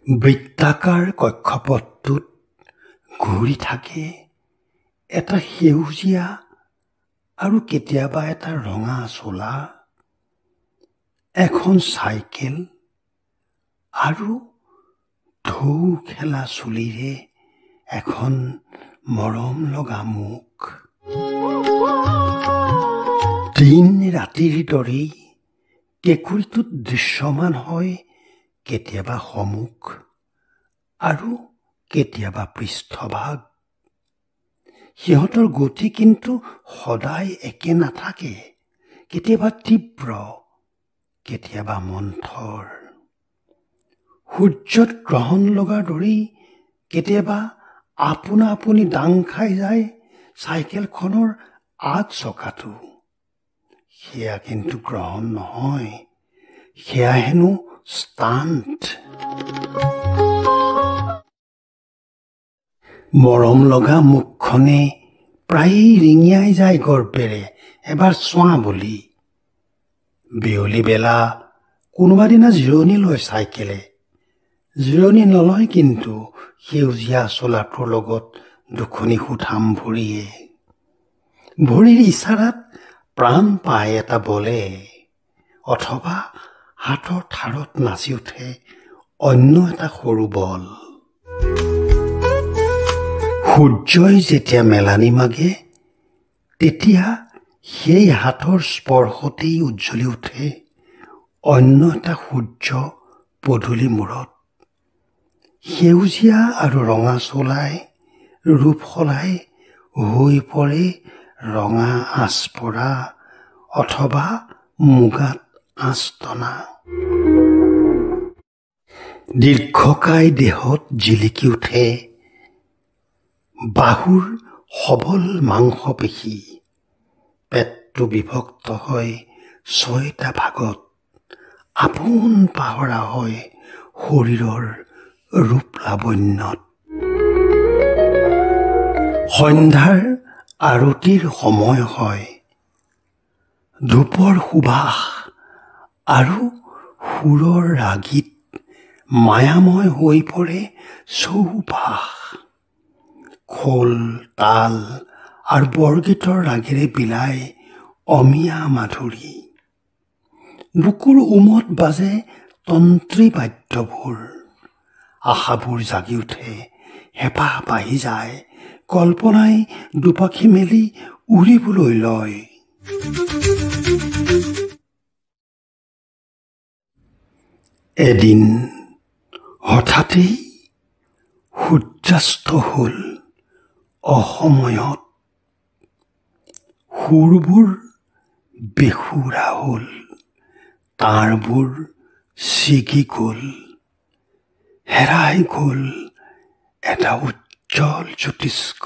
বৃত্তাকাৰ কক্ষপথটোত ঘূৰি থাকে এটা সেউজীয়া আৰু কেতিয়াবা এটা ৰঙা চোলা, এখন চাইকেল আৰু ঢৌ খেলা চুলিৰে এখন মৰম লগা মুখ। দিন ৰাতিৰ দৰেই কেঁকুৰিটোত দৃশ্যমান হয় কেতিয়াবা সমুখ আৰু কেতিয়াবা পৃষ্ঠভাগ। সিহঁতৰ গতি কিন্তু সদায় একে নাথাকে, কেতিয়াবা তীব্ৰ, কেতিয়াবা মন্থৰ। সূৰ্যত গ্ৰহণ লগাৰ দৰেই কেতিয়াবা আপোনা আপুনি দাং খাই যায় চাইকেলখনৰ আগ চকাটো। সেয়া কিন্তু গ্ৰহণ নহয়, সেয়া হেনো ষ্টাণ্ট। মৰম লগা মুখখনে প্ৰায়েই ৰিঙিয়াই যায় গৰ্বেৰে এবাৰ চোৱা বুলি। বিয়লি বেলা কোনোবা দিনা জিৰণি লয় চাইকেলে, জিৰণি নলয় কিন্তু সেউজীয়া চোলাটোৰ লগত দুখনি সুঠাম ভৰিয়ে। ভৰিৰ ইচাৰাত প্ৰাণ পায় এটা বলে, অথবা হাতৰ ঠাৰত নাচি উঠে অন্য এটা সৰু বল। সূৰ্যই যেতিয়া মেলানি মাগে তেতিয়া সেই হাতৰ স্পৰ্শতেই উজ্জ্বলি উঠে অন্য এটা সূৰ্য পদূলি মূৰত। সেউজীয়া আৰু ৰঙা চোলাই ৰূপ সলাই হৈ পৰে ৰঙা আঁচপৰা অথবা মুগাত আঁচ টনা। দীৰ্ঘকায় দেহত জিলিকি উঠে বাহুৰ সবল মাংসপেশী। পেটটো বিভক্ত হয় ৬টা ভাগত, আপোন পাহৰা হয় শৰীৰৰ ৰূপ লাৱণ্যত। সন্ধ্যাৰ আৰতিৰ সময় হয়, ধূপৰ সুবাস আৰু সুৰৰ ৰাগীত মায়াময় হৈ পৰে চৌপাশ। খোল, তাল আৰু বৰগীতৰ ৰাগেৰে বিলাই অমিয়া মাধুৰী। বুকুৰ উমত বাজে তন্ত্ৰী বাদ্যবোৰ। আশাবোৰ জাগি উঠে, হেঁপাহ বাঢ়ি যায়, কল্পনাই দুপাখি মেলি উৰিবলৈ লয়। এদিন হঠাতেই সূৰ্যাস্ত হ'ল অসময়ত। সুৰবোৰ বেসুৰা হ'ল, তাঁৰবোৰ ছিগি গ'ল, হেৰাই গ'ল এটা উজ্জ্বল জ্যোতিষ্ক।